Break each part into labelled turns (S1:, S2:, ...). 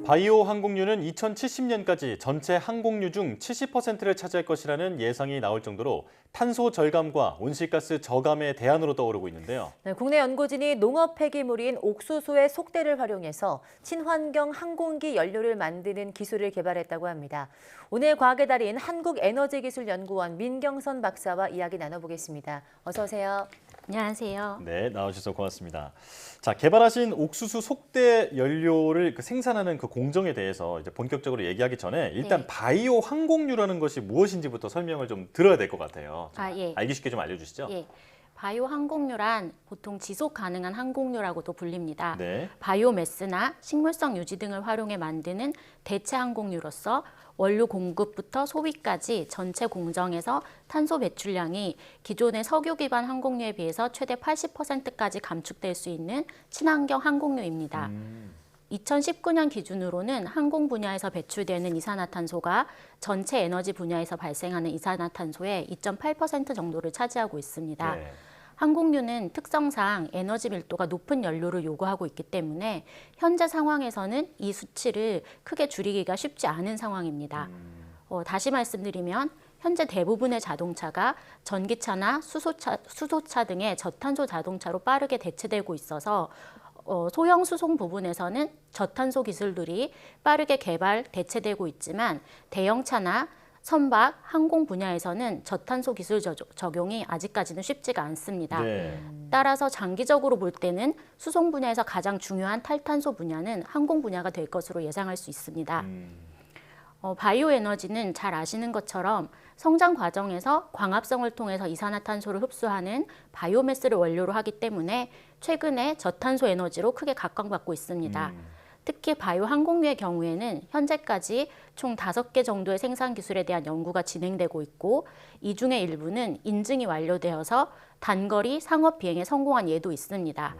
S1: 바이오 항공유는 2070년까지 전체 항공유 중 70%를 차지할 것이라는 예상이 나올 정도로 탄소 절감과 온실가스 저감의 대안으로 떠오르고 있는데요.
S2: 네, 국내 연구진이 농업 폐기물인 옥수수의 속대를 활용해서 친환경 항공기 연료를 만드는 기술을 개발했다고 합니다. 오늘 과학의 달인 한국에너지기술연구원 민경선 박사와 이야기 나눠보겠습니다. 어서 오세요.
S3: 안녕하세요.
S1: 네, 나와주셔서 고맙습니다. 자, 개발하신 옥수수 속대 연료를 생산하는 그 공정에 대해서 이제 본격적으로 얘기하기 전에 일단
S3: 네.
S1: 바이오 항공유라는 것이 무엇인지부터 설명을 좀 들어야 될 것 같아요.
S3: 예.
S1: 알기 쉽게 좀 알려주시죠.
S3: 예. 바이오 항공유란 보통 지속 가능한 항공유라고도 불립니다.
S1: 네.
S3: 바이오매스나 식물성 유지 등을 활용해 만드는 대체 항공유로서 원료 공급부터 소비까지 전체 공정에서 탄소 배출량이 기존의 석유 기반 항공유에 비해서 최대 80%까지 감축될 수 있는 친환경 항공유입니다. 2019년 기준으로는 항공 분야에서 배출되는 이산화탄소가 전체 에너지 분야에서 발생하는 이산화탄소의 2.8% 정도를 차지하고 있습니다.
S1: 네.
S3: 항공유는 특성상 에너지 밀도가 높은 연료를 요구하고 있기 때문에 현재 상황에서는 이 수치를 크게 줄이기가 쉽지 않은 상황입니다. 다시 말씀드리면 현재 대부분의 자동차가 전기차나 수소차 등의 저탄소 자동차로 빠르게 대체되고 있어서 소형 수송 부분에서는 저탄소 기술들이 빠르게 개발, 대체되고 있지만 대형차나 선박, 항공 분야에서는 저탄소 기술 적용이 아직까지는 쉽지가 않습니다.
S1: 네.
S3: 따라서 장기적으로 볼 때는 수송 분야에서 가장 중요한 탈탄소 분야는 항공 분야가 될 것으로 예상할 수 있습니다. 바이오 에너지는 잘 아시는 것처럼 성장 과정에서 광합성을 통해서 이산화탄소를 흡수하는 바이오매스를 원료로 하기 때문에 최근에 저탄소 에너지로 크게 각광받고 있습니다. 특히 바이오 항공유의 경우에는 현재까지 총 5개 정도의 생산 기술에 대한 연구가 진행되고 있고 이 중에 일부는 인증이 완료되어서 단거리 상업 비행에 성공한 예도 있습니다.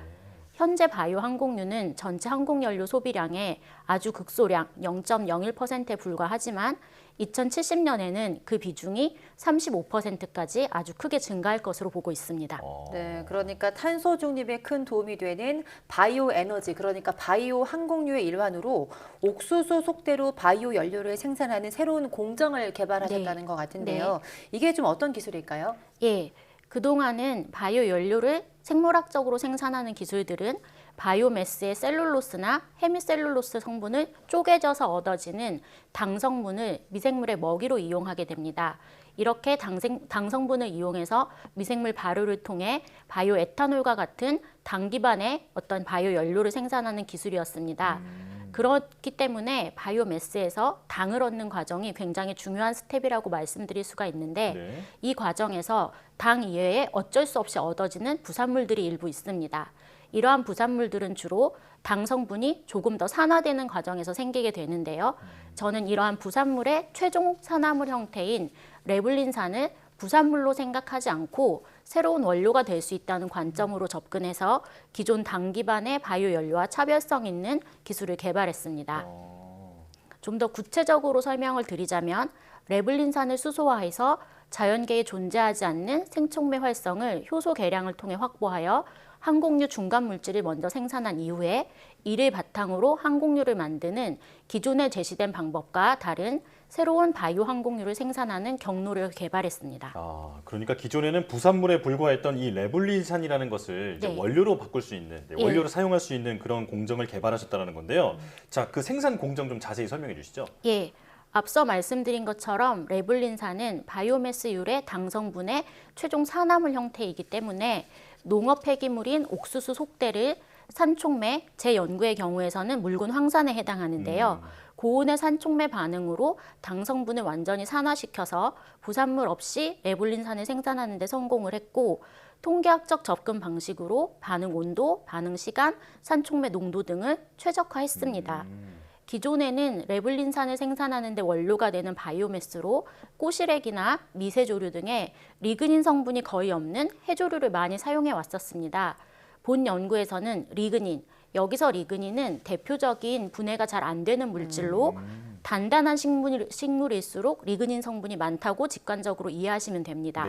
S3: 현재 바이오 항공유는 전체 항공연료 소비량의 아주 극소량 0.01%에 불과하지만 2070년에는 그 비중이 35%까지 아주 크게 증가할 것으로 보고 있습니다.
S2: 네, 그러니까 탄소 중립에 큰 도움이 되는 바이오 에너지, 그러니까 바이오 항공유의 일환으로 옥수수 속대로 바이오 연료를 생산하는 새로운 공정을 개발하셨다는 것 같은데요. 이게 좀 어떤 기술일까요?
S3: 예, 그동안은 바이오 연료를 생물학적으로 생산하는 기술들은 바이오매스의 셀룰로스나 헤미셀룰로스 성분을 쪼개져서 얻어지는 당 성분을 미생물의 먹이로 이용하게 됩니다. 이렇게 당 성분을 이용해서 미생물 발효를 통해 바이오 에탄올과 같은 당 기반의 어떤 바이오 연료를 생산하는 기술이었습니다. 그렇기 때문에 바이오매스에서 당을 얻는 과정이 굉장히 중요한 스텝이라고 말씀드릴 수가 있는데
S1: 네.
S3: 이 과정에서 당 이외에 어쩔 수 없이 얻어지는 부산물들이 일부 있습니다. 이러한 부산물들은 주로 당 성분이 조금 더 산화되는 과정에서 생기게 되는데요. 저는 이러한 부산물의 최종 산화물 형태인 레블린산을 부산물로 생각하지 않고 새로운 원료가 될 수 있다는 관점으로 접근해서 기존 당 기반의 바이오 연료와 차별성 있는 기술을 개발했습니다. 좀 더 구체적으로 설명을 드리자면 레블린산을 수소화해서 자연계에 존재하지 않는 생촉매 활성을 효소 계량을 통해 확보하여 항공유 중간 물질을 먼저 생산한 이후에 이를 바탕으로 항공유를 만드는 기존에 제시된 방법과 다른 새로운 바이오 항공유를 생산하는 경로를 개발했습니다.
S1: 그러니까 기존에는 부산물에 불과했던 이 레블린산이라는 것을 이제 원료로 바꿀 수 있는, 원료로 사용할 수 있는 그런 공정을 개발하셨다는 건데요. 자, 그 생산 공정 좀 자세히 설명해 주시죠.
S3: 예. 앞서 말씀드린 것처럼 레블린산은 바이오매스율의 당 성분의 최종 산화물 형태이기 때문에 농업 폐기물인 옥수수 속대를 산촉매, 제 연구의 경우에서는 묽은 황산에 해당하는데요. 고온의 산촉매 반응으로 당 성분을 완전히 산화시켜서 부산물 없이 레블린산을 생산하는 데 성공을 했고 통계학적 접근 방식으로 반응 온도, 반응 시간, 산촉매 농도 등을 최적화했습니다. 기존에는 레블린산을 생산하는 데 원료가 되는 바이오매스로 꼬시래기나 미세조류 등의 리그닌 성분이 거의 없는 해조류를 많이 사용해 왔었습니다. 본 연구에서는 리그닌, 여기서 리그닌은 대표적인 분해가 잘 안 되는 물질로 단단한 식물일수록 리그닌 성분이 많다고 직관적으로 이해하시면 됩니다.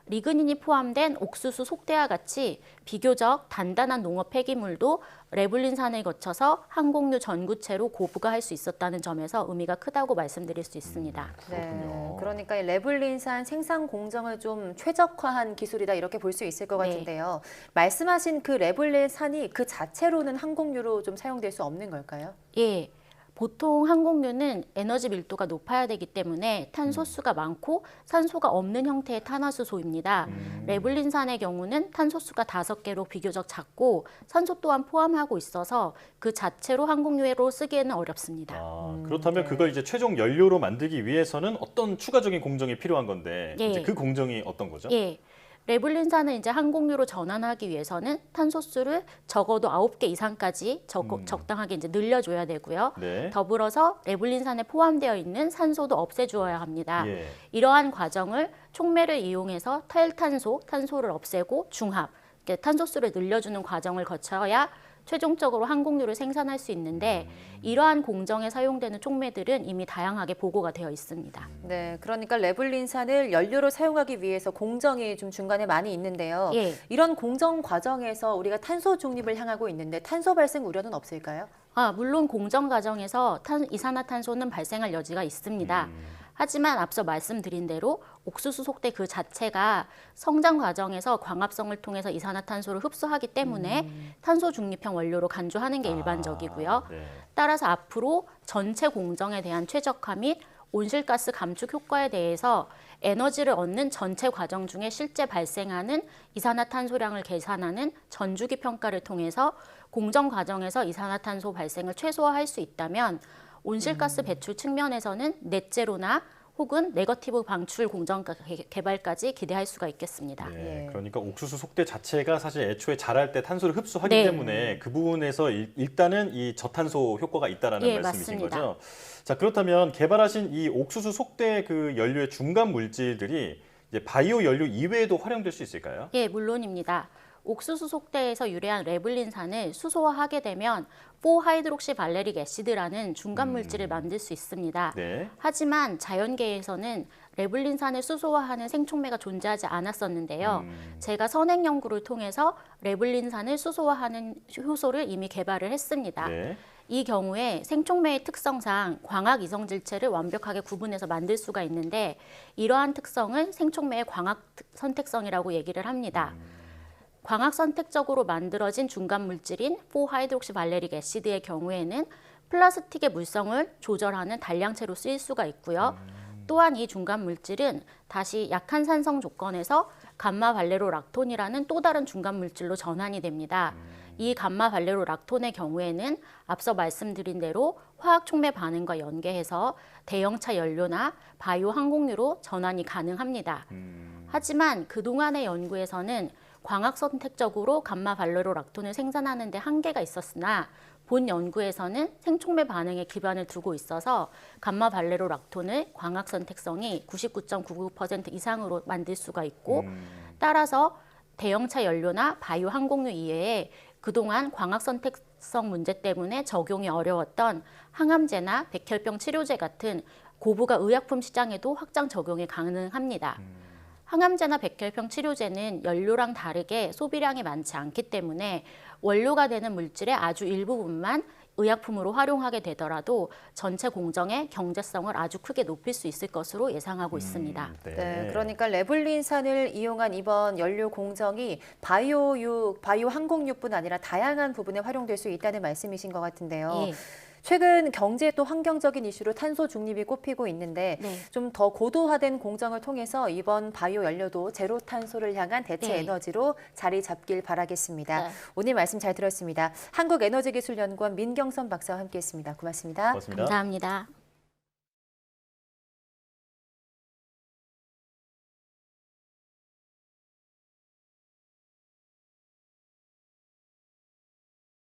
S3: 리그닌이 포함된 옥수수 속대와 같이 비교적 단단한 농업 폐기물도 레블린산을 거쳐서 항공유 전구체로 고부가할 수 있었다는 점에서 의미가 크다고 말씀드릴 수 있습니다.
S1: 그렇군요.
S2: 그러니까 이 레블린산 생산 공정을 좀 최적화한 기술이다 이렇게 볼 수 있을 것
S3: 네.
S2: 같은데요. 말씀하신 그 레블린산이 그 자체로는 항공유로 좀 사용될 수 없는 걸까요?
S3: 예. 보통 항공유는 에너지 밀도가 높아야 되기 때문에 탄소수가 많고 산소가 없는 형태의 탄화수소입니다. 레블린산의 경우는 탄소수가 5개로 비교적 작고 산소 또한 포함하고 있어서 그 자체로 항공유로 쓰기에는 어렵습니다.
S1: 그렇다면
S2: 네.
S1: 그걸 이제 최종 연료로 만들기 위해서는 어떤 추가적인 공정이 필요한 건데
S3: 예.
S1: 이제 그 공정이 어떤 거죠?
S3: 예. 레블린산을 이제 항공유로 전환하기 위해서는 탄소수를 적어도 9개 이상까지 적당하게 이제 늘려줘야 되고요.
S1: 네.
S3: 더불어서 레블린산에 포함되어 있는 산소도 없애주어야 합니다.
S1: 예.
S3: 이러한 과정을 촉매를 이용해서 탄소를 없애고 중합, 탄소수를 늘려주는 과정을 거쳐야 최종적으로 항공유를 생산할 수 있는데 이러한 공정에 사용되는 촉매들은 이미 다양하게 보고가 되어 있습니다.
S2: 네, 그러니까 레블린산을 연료로 사용하기 위해서 공정이 좀 중간에 많이 있는데요.
S3: 예.
S2: 이런 공정 과정에서 우리가 탄소 중립을 향하고 있는데 탄소 발생 우려는 없을까요?
S3: 물론 공정 과정에서 이산화탄소는 발생할 여지가 있습니다. 하지만 앞서 말씀드린 대로 옥수수 속대 그 자체가 성장 과정에서 광합성을 통해서 이산화탄소를 흡수하기 때문에 탄소 중립형 원료로 간주하는 게 일반적이고요.
S1: 네.
S3: 따라서 앞으로 전체 공정에 대한 최적화 및 온실가스 감축 효과에 대해서 에너지를 얻는 전체 과정 중에 실제 발생하는 이산화탄소량을 계산하는 전주기 평가를 통해서 공정 과정에서 이산화탄소 발생을 최소화할 수 있다면 온실가스 배출 측면에서는 넷제로나 혹은 네거티브 방출 공정 개발까지 기대할 수가 있겠습니다.
S1: 네,
S2: 예.
S1: 그러니까 옥수수 속대 자체가 사실 애초에 자랄 때 탄소를 흡수하기
S3: 네.
S1: 때문에 그 부분에서 일단은 이 저탄소 효과가 있다라는
S3: 예,
S1: 말씀이신
S3: 맞습니다.
S1: 거죠. 자, 그렇다면 개발하신 이 옥수수 속대 그 연료의 중간 물질들이 이제 바이오 연료 이외에도 활용될 수 있을까요?
S3: 예, 물론입니다. 옥수수 속대에서 유래한 레블린산을 수소화하게 되면 4하이드록시발레릭 애시드라는 중간 물질을 만들 수 있습니다.
S1: 네.
S3: 하지만 자연계에서는 레블린산을 수소화하는 생촉매가 존재하지 않았었는데요. 제가 선행 연구를 통해서 레블린산을 수소화하는 효소를 이미 개발을 했습니다.
S1: 네.
S3: 이 경우에 생촉매의 특성상 광학 이성질체를 완벽하게 구분해서 만들 수가 있는데 이러한 특성은 생촉매의 광학 선택성이라고 얘기를 합니다. 광학 선택적으로 만들어진 중간 물질인 4하이드록시발레릭 애시드의 경우에는 플라스틱의 물성을 조절하는 단량체로 쓰일 수가 있고요. 또한 이 중간 물질은 다시 약한 산성 조건에서 감마발레로락톤이라는 또 다른 중간 물질로 전환이 됩니다. 이 감마발레로락톤의 경우에는 앞서 말씀드린 대로 화학 촉매 반응과 연계해서 대형차 연료나 바이오 항공유로 전환이 가능합니다. 하지만 그동안의 연구에서는 광학 선택적으로 감마발레로락톤을 생산하는 데 한계가 있었으나 본 연구에서는 생촉매 반응에 기반을 두고 있어서 감마발레로락톤을 광학 선택성이 99.99% 이상으로 만들 수가 있고 따라서 대형차 연료나 바이오 항공유 이외에 그동안 광학 선택성 문제 때문에 적용이 어려웠던 항암제나 백혈병 치료제 같은 고부가 의약품 시장에도 확장 적용이 가능합니다. 항암제나 백혈병 치료제는 연료랑 다르게 소비량이 많지 않기 때문에 원료가 되는 물질의 아주 일부분만 의약품으로 활용하게 되더라도 전체 공정의 경제성을 아주 크게 높일 수 있을 것으로 예상하고 있습니다.
S2: 네, 그러니까 레블린산을 이용한 이번 연료 공정이 바이오 항공유뿐 아니라 다양한 부분에 활용될 수 있다는 말씀이신 것 같은데요.
S3: 예.
S2: 최근 경제 또 환경적인 이슈로 탄소 중립이 꼽히고 있는데
S3: 네.
S2: 좀 더 고도화된 공정을 통해서 이번 바이오 연료도 제로 탄소를 향한 대체
S3: 네.
S2: 에너지로 자리 잡길 바라겠습니다.
S3: 네.
S2: 오늘 말씀 잘 들었습니다. 한국에너지기술연구원 민경선 박사와 함께했습니다. 고맙습니다.
S1: 고맙습니다.
S3: 감사합니다.